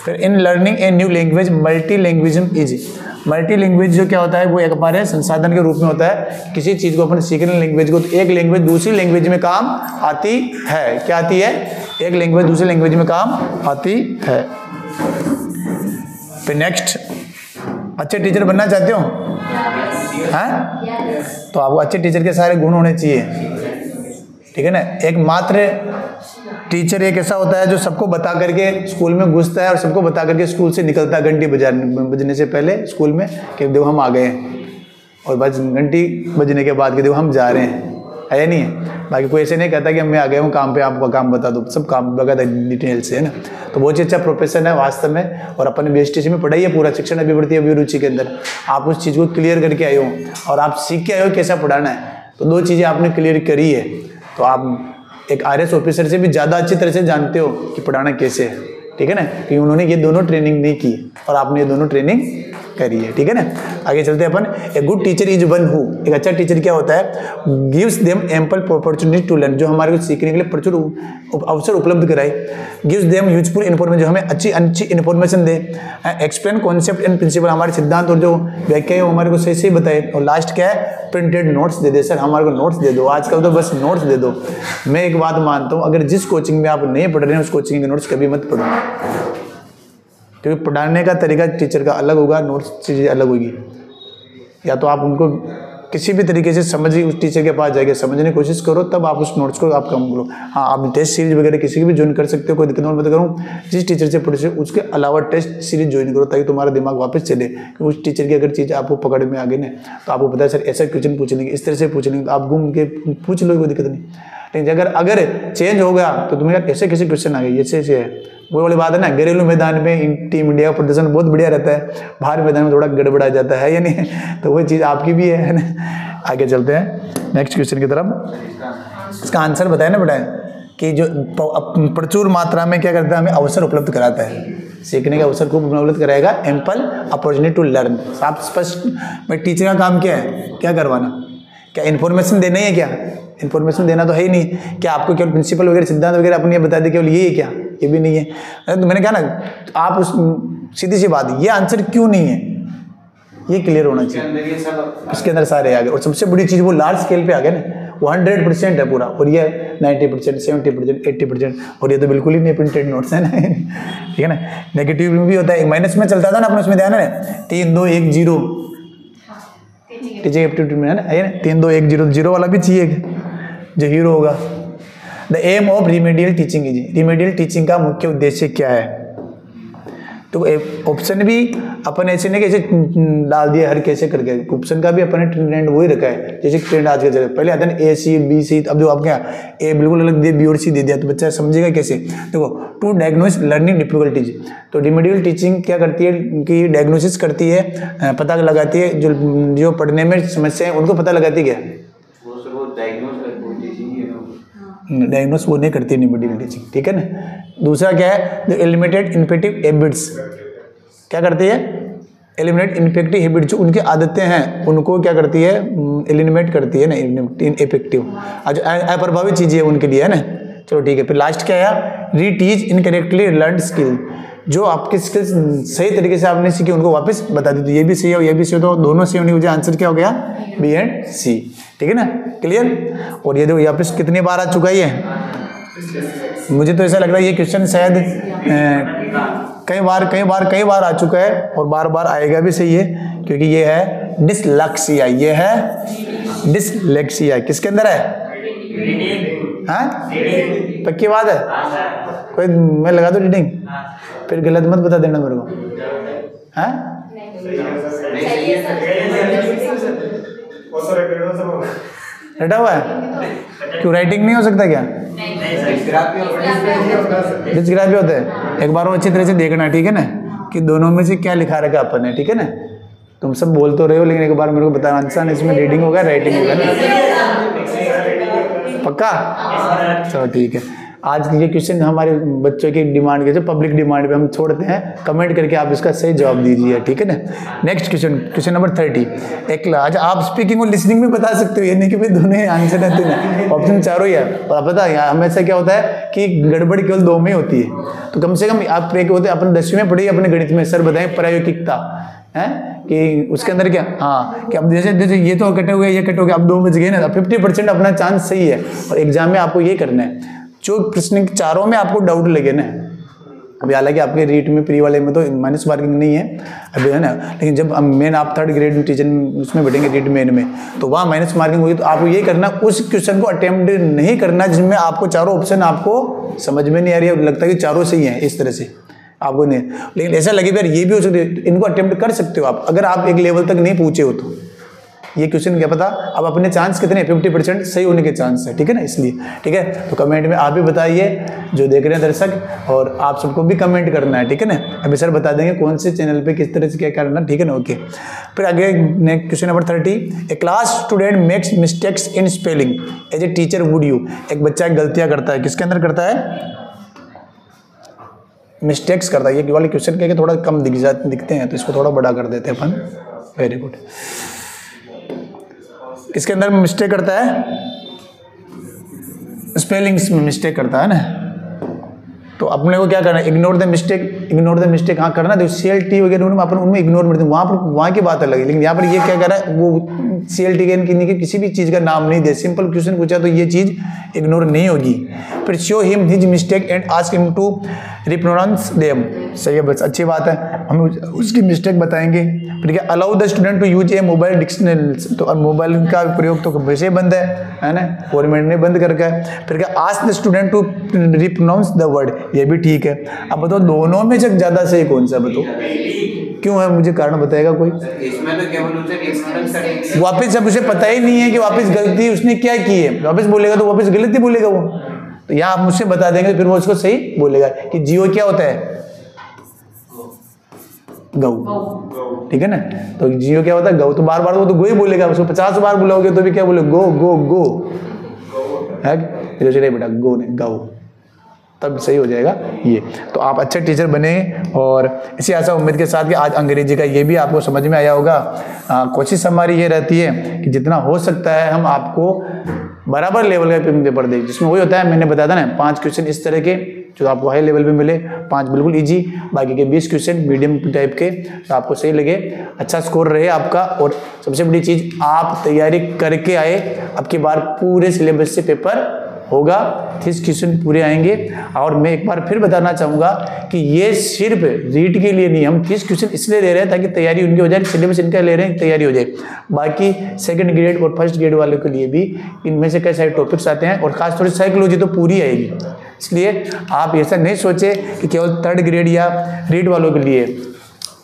फिर in learning a new language multilingualism is, multi language जो क्या होता है वो एक हमारे संसाधन के रूप में होता है, किसी चीज़ को अपन सीखने लैंग्वेज को, तो एक लैंग्वेज दूसरी लैंग्वेज में काम आती है, क्या आती है, एक लैंग्वेज दूसरी लैंग्वेज में काम आती है। फिर नेक्स्ट, अच्छे टीचर बनना चाहते हो, हैं, तो आपको अच्छे टीचर के सारे गुण होने चाहिए, ठीक है ना। एक मात्र टीचर एक ऐसा होता है जो सबको बता करके स्कूल में घुसता है और सबको बता करके स्कूल से निकलता है घंटी बजने से पहले स्कूल में कि देखो हम आ गए हैं, और बस घंटी बजने के बाद कि देखो हम जा रहे हैं, है या नहीं है। बाकी कोई ऐसे नहीं कहता कि मैं आ गया हूँ काम पे, आपको काम बता दो, सब काम बता डिटेल से, है ना। तो बहुत अच्छा प्रोफेशन है वास्तव में, और अपन ने बीएसटीसी में पढ़ाई है पूरा शिक्षण अभिवृत्ति अभिरुचि के अंदर, आप उस चीज़ को क्लियर करके आए हो और आप सीख के आए हो कैसा पढ़ाना है, तो 2 चीज़ें आपने क्लियर करी है, तो आप एक आरएस ऑफिसर से भी ज़्यादा अच्छी तरह से जानते हो कि पढ़ाना कैसे है, ठीक है ना, क्योंकि उन्होंने ये दोनों ट्रेनिंग नहीं की और आपने ये दोनों ट्रेनिंग करी है, ठीक है ना। आगे चलते हैं अपन। A good teacher is one who, एक अच्छा टीचर क्या होता है, gives them ample opportunity to learn, जो हमारे को सीखने के लिए प्रचुर अवसर उपलब्ध कराए, गिव्स देम यूजफुल इन्फॉर्मेशन, जो हमें अच्छी इन्फॉर्मेशन दे, एक्सप्लेन कॉन्सेप्ट एंड प्रिंसिपल, हमारे सिद्धांत और जो व्याख्या है वो हमारे को सही सही बताए, और लास्ट क्या है, प्रिंटेड नोट्स दे दे, सर हमारे को नोट्स दे दो, आजकल तो बस नोट्स दे दो। मैं एक बात मानता हूँ, अगर जिस कोचिंग में आप नहीं पढ़ रहे हैं उस कोचिंग के नोट्स कभी मत पढ़ो, क्योंकि पढ़ाने का तरीका टीचर का अलग होगा, नोट्स चीज़ें अलग होगी। या तो आप उनको किसी भी तरीके से समझिए, उस टीचर के पास जाके समझने की कोशिश करो, तब आप उस नोट्स को आप कम करो। हाँ, आप टेस्ट सीरीज वगैरह किसी की भी ज्वाइन कर सकते हो, कोई दिक्कत नहीं, मत करूँ जिस टीचर से पढ़े उसके अलावा टेस्ट सीरीज ज्वाइन करो, ताकि तुम्हारा दिमाग वापस चले, कि उस टीचर की अगर चीज़ आपको पकड़ में आ गई ना, तो आपको पता है सर ऐसा क्वेश्चन पूछ लेंगे, इस तरह से पूछ लेंगे, तो आप घूम के पूछ लो, कोई दिक्कत नहीं। लेकिन अगर चेंज हो गया तो तुम्हें ऐसे कैसे क्वेश्चन आ गए, ऐसे है वो वाली बात है ना। घरेलू मैदान में टीम इंडिया का प्रदर्शन बहुत बढ़िया रहता है, बाहर मैदान में थोड़ा गड़बड़ा जाता है या नहीं, तो वो चीज़ आपकी भी है ना। आगे चलते हैं नेक्स्ट क्वेश्चन की तरफ। इसका आंसर बताया ना बेटा, कि जो प्रचुर मात्रा में क्या करता है, हमें अवसर उपलब्ध कराता है, सीखने का अवसर खूब उपलब्ध कराएगा, एम्पल अपॉर्चुनिटी टू लर्न। आप स्पष्ट, टीचर का काम क्या है, क्या करवाना, क्या इन्फॉर्मेशन देना ही है क्या, इन्फॉर्मेशन देना तो है ही नहीं कि आपको केवल प्रिंसिपल वगैरह सिद्धांत वगैरह अपनी बता दे केवल ये है क्या, ये भी नहीं है। तो मैंने कहा ना आप उस सीधी सी बात, ये आंसर क्यों नहीं है ये क्लियर होना चाहिए। इसके अंदर सारे आ गए और सबसे बड़ी चीज़ वो लार्ज स्केल पे आ गए ना, वो 100% है पूरा, और ये 90%, 70%, 80%, और ये तो बिल्कुल ही नहीं प्रिंटेड नोट्स है ना। ठीक है ना। नेगेटिव में भी होता है, माइनस में चलता था ना अपने, उसमें ध्यान है 3 2 1 0 टीचिंग एप्टीट्यूड में है ना 3 2 1 0 0 वाला भी चाहिए जो हीरो होगा। The aim of remedial teaching is, remedial teaching का मुख्य उद्देश्य क्या है? तो ऑप्शन भी अपन ऐसे नहीं कैसे डाल दिया हर कैसे करके, ऑप्शन का भी अपन ने ट्रेंड वही रखा है जैसे ट्रेंड आज के चले। पहले आता है ए सी बी सी, अब जो आपके यहाँ ए बिल्कुल अलग दिया, बी और सी दे दिया, तो बच्चा समझेगा कैसे? देखो टू डायग्नोस लर्निंग डिफिकल्टीज, तो रिमेडियल टीचिंग क्या करती है कि डायग्नोसिस करती है, पता लगाती है जो पढ़ने में समस्या है उनको पता लगाती है क्या? डायग्नोस वो नहीं करती रिमेडियल टीचिंग, ठीक है ना। दूसरा क्या है? जो एलिमिनेटेड इन्फेक्टिव हैबिट्स, क्या करती है? एलिमिनेट इन्फेक्टिव हैबिट, जो उनकी आदतें हैं उनको क्या करती है? एलिमिनेट करती है ना, इनफेक्टिव जो अप्रभावित चीज़ें उनके लिए है ना। चलो ठीक है। फिर लास्ट क्या है? रीटीच इनकरेक्टली लर्न स्किल, जो आपके स्किल्स सही तरीके से आपने सीखी उनको वापस बता दी, तो ये भी सही हो ये भी सही हो, तो दोनों सही होने की वजह आंसर क्या हो गया? बी एंड सी, ठीक है ना, क्लियर। और ये देखो यहाँ पे कितनी बार आ चुका है ये, मुझे तो ऐसा लग रहा है ये क्वेश्चन शायद कई बार आ चुका है और बार बार आएगा भी, सही है, क्योंकि ये है डिसलेक्सिया, ये है डिसलेक्सिया, किसके अंदर है? हाँ पक्की बात है? कोई मैं लगा दो रीडिंग, फिर गलत मत बता देना मेरे को। हाँ रटा हुआ है, क्यों राइटिंग नहीं हो सकता क्या? डिस्क्राइब होता है, एक बार वो अच्छी तरह से देखना, ठीक है ना, कि दोनों में से क्या लिखा रखा अपन ने, ठीक है ना। तुम सब बोल तो रहे हो लेकिन एक बार मेरे को बताना आंसर, इसमें रीडिंग होगा राइटिंग होगा ना, पक्का? चलो ठीक है। आज ये क्वेश्चन हमारे बच्चों की डिमांड के, जो पब्लिक डिमांड पे हम छोड़ते हैं, कमेंट करके आप इसका सही जवाब दीजिए, ठीक है ना। Next question, question number 30। एक आज आप स्पीकिंग और लिसनिंग में बता सकते हो, ये नहीं कि भाई दोनों ही आंसर रहते हैं, ऑप्शन चारों ही है। और आप पता है हमेशा क्या होता है कि गड़बड़ केवल 2 में होती है, तो कम से कम आप एक होते अपन 10वीं में पढ़ी अपने गणित में, सर बताएं प्रायोगिकता है कि उसके अंदर क्या, हाँ कि अब जैसे ये तो कटे हुए ये कटे हुए, अब 2 बच गए ना, 50% अपना चांस सही है। और एग्जाम में आपको ये करना है, जो प्रश्न चारों में आपको डाउट लगे ना, अभी हालांकि आपके रीट में प्री वाले में तो माइनस मार्किंग नहीं है अभी, है ना, लेकिन जब मेन आप 3rd ग्रेड टीचर उसमें बैठेंगे रीट मेन में, तो वहाँ माइनस मार्किंग होगी। तो आपको ये करना, उस क्वेश्चन को अटेम्प्ट नहीं करना जिसमें आपको चारों ऑप्शन आपको समझ में नहीं आ रही है, लगता है कि चारों सही है, इस तरह से आपको नहीं। लेकिन ऐसा लगे यार ये भी हो सकता है, इनको अटेम्प्ट कर सकते हो आप, अगर आप एक लेवल तक नहीं पहुंचे हो तो। ये क्वेश्चन क्या पता अब अपने चांस कितने, 50% सही होने के चांस है, ठीक है ना, इसलिए ठीक है। तो कमेंट में आप भी बताइए जो देख रहे हैं दर्शक, और आप सबको भी कमेंट करना है, ठीक है ना। अभी सर बता देंगे कौन से चैनल पे किस तरह से क्या करना, ठीक है ना, ओके। फिर आगे next question number 30। A class student makes mistakes in spelling as a teacher would you, एक बच्चा गलतियां करता है, किसके अंदर करता है? मिस्टेक्स करता है। ये वाले क्वेश्चन के थोड़ा कम दिखते हैं, तो इसको थोड़ा बड़ा कर देते हैं अपन। Very good. इसके अंदर मिस्टेक करता है, स्पेलिंग्स में मिस्टेक करता है ना, तो अपने को क्या करना है? इग्नोर द मिस्टेक हाँ करना। देखो CLT वगैरह उनमें अपन उनमें इग्नोर करते हैं, वहाँ की बात अलग है, लेकिन यहाँ पर ये क्या कर रहा है, वो CLT के किसी भी चीज़ का नाम नहीं दे, सिंपल क्वेश्चन पूछा तो ये चीज़ इग्नोर नहीं होगी। फिर show him his mistake and ask him to repronounce them, सही है, बस अच्छी बात है, हम उसकी मिस्टेक बताएंगे। फिर क्या, allow the student to use a mobile dictionary, तो मोबाइल का प्रयोग तो वैसे बंद है ना, गवर्नमेंट ने बंद कर रखा है। फिर क्या, ask the student to repronounce the word, ये भी ठीक है। अब बताओ दोनों में से ज़्यादा सही कौन सा, बताओ क्यों है, मुझे कारण बताएगा कोई? इसमें तो केवल वापस जब उसे पता ही नहीं है कि वापस गलती उसने क्या की है, वापस बोलेगा तो वापस गलती बोलेगा वो, तो यहाँ आप मुझसे बता देंगे फिर वो उसको सही बोलेगा कि जियो क्या होता है? गौ, ठीक है ना। तो जियो क्या होता है? गौ। तो बार बार वो तो गो ही बोलेगा, उसको 50 बार बुलाओगे तो भी क्या बोले? गो गो गो है, बेटा गो ने गौ, तब सही हो जाएगा ये। तो आप अच्छे टीचर बने, और इसी आशा उम्मीद के साथ कि आज अंग्रेजी का ये भी आपको समझ में आया होगा। कोशिश हमारी ये रहती है कि जितना हो सकता है हम आपको बराबर लेवल का पेपर दे, जिसमें वही होता है मैंने बताया था ना 5 क्वेश्चन इस तरह के जो आपको हाई लेवल पे मिले, 5 बिल्कुल इजी, बाकी के 20 क्वेश्चन मीडियम टाइप के, तो आपको सही लगे, अच्छा स्कोर रहे आपका। और सबसे बड़ी चीज आप तैयारी करके आए, अब की बार पूरे सिलेबस से पेपर होगा, 30 क्वेश्चन पूरे आएंगे। और मैं एक बार फिर बताना चाहूँगा कि ये सिर्फ रीट के लिए नहीं, हम 30 क्वेश्चन इसलिए ले रहे हैं ताकि तैयारी उनकी हो जाए, सिलेबस इनका ले रहे हैं तैयारी हो जाए। बाकी सेकंड ग्रेड और फर्स्ट ग्रेड वालों के लिए भी इनमें से कई सारे टॉपिक्स आते हैं, और खास तौर से साइकोलॉजी तो पूरी आएगी। इसलिए आप ऐसा नहीं सोचे कि केवल थर्ड ग्रेड या रीट वालों के लिए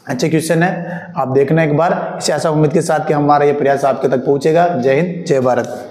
अच्छे क्वेश्चन है, आप देखना एक बार। इसे आशा उम्मीद के साथ कि हमारा ये प्रयास आपके तक पहुँचेगा। जय हिंद, जय भारत।